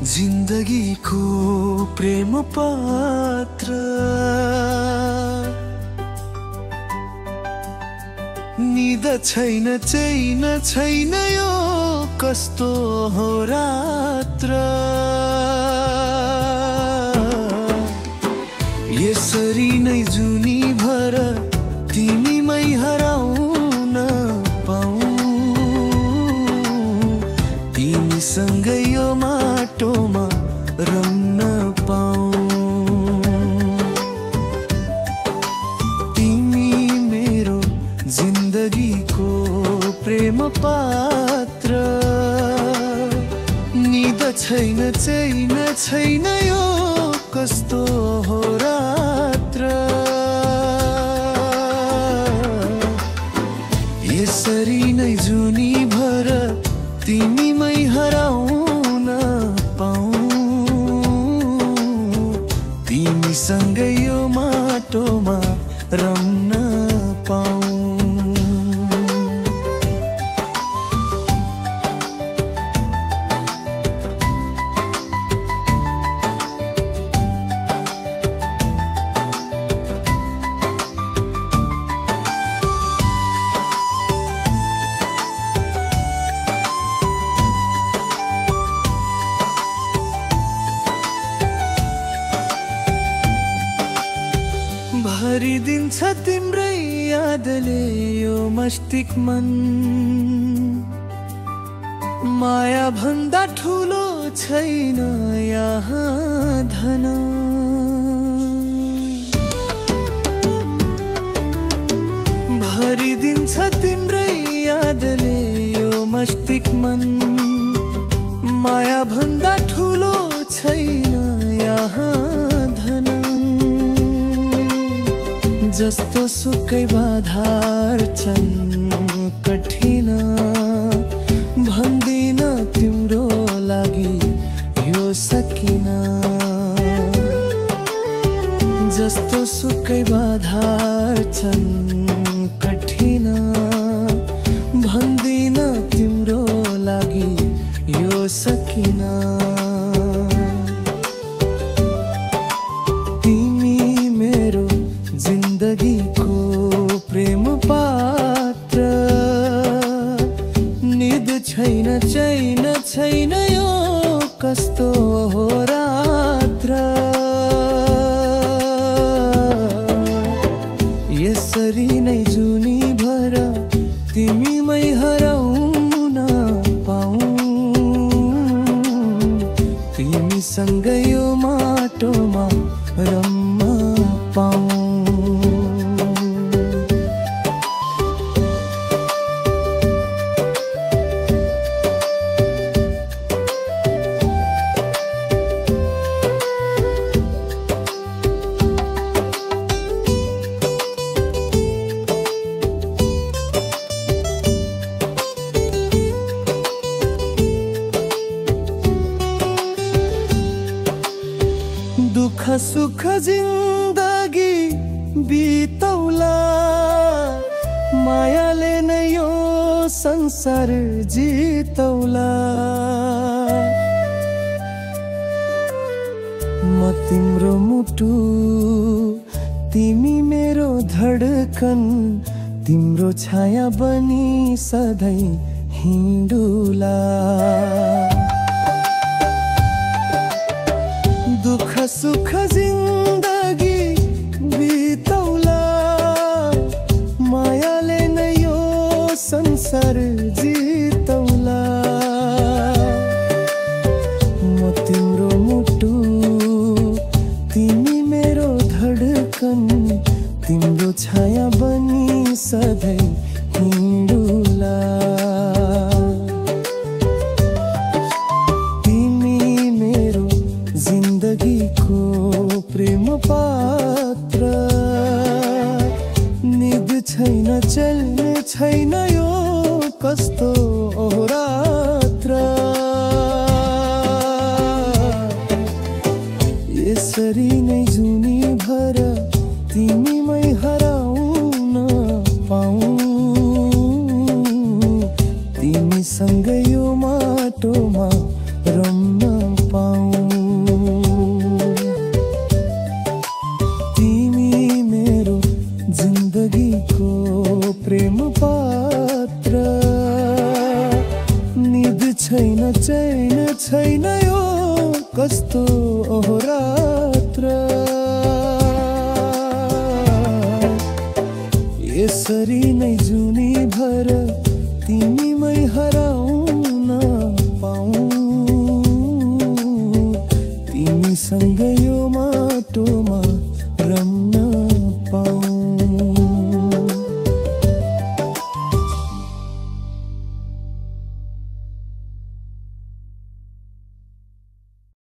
जिन्दगीको प्रेम पात्र निद छैन चैन छैन यो कस्तो हो रात्र यसरी नै जुनी भर तिमीमै हराउन पाऊँ तिमीसँगै यो माटोमा रम्न पाऊँ तिमी मेरो जिन्दगीको प्रेम पात्र निद छैन चैन छैन यो कस्तो हो रात्र यसरी नै जुनी भर तिमीमै हराउन पाऊँ तिमीसँगै यो माटोमा रम्न पाऊँ भरिदिन्छ तिम्रै यादले यो मस्तिष्क मन माया भन्दा ठुलो छैन यहाँ धन भरिदिन्छ तिम्रै यादले यो मस्तिष्क मन माया भन्दा ठुलो छैन यहाँ धन जस्तो सुकै बाधार छन् कठिन भन्दिन तिम्रो लागि यो सकिन जस्तो सुकै बाधार छन् कठिन भन्दिन तिम्रो लागि यो सकिन जिन्दगीको प्रेम पात्र निद छैन चैन छैन यो कस्तो हो रात्र यसरी नै जुनी भर तिमीमै हराउन पाऊँ तिमीसँग यो माटोमा रम्न पाऊँ दुख सुख जिन्दगी बितौला मायाले नै यो संसार जितौला म तिम्रो मुटु तिमी मेरो धडकन तिम्रो छाया बनी सधैँ हिँडुला दुख सुख जिन्दगी बितौला मायाले नै यो संसार जितौला म तिम्रो मुटु तिमी मेरो धडकन तिम्रो छाया बनी सधैँ हिँडुला जिन्दगीको प्रेम पात्र छैन यो कस्तो अहोरात्र। यसरी नै जुनी भर तिमीमै हराउन पाऊँ, तिमीसँग यो माटोमा रम्न पाऊँ। तिमी मेरो जिन्दगीको प्रेम पात्र, निद छैन चैन छैन यो कस्तो अहोरात्र। यसरी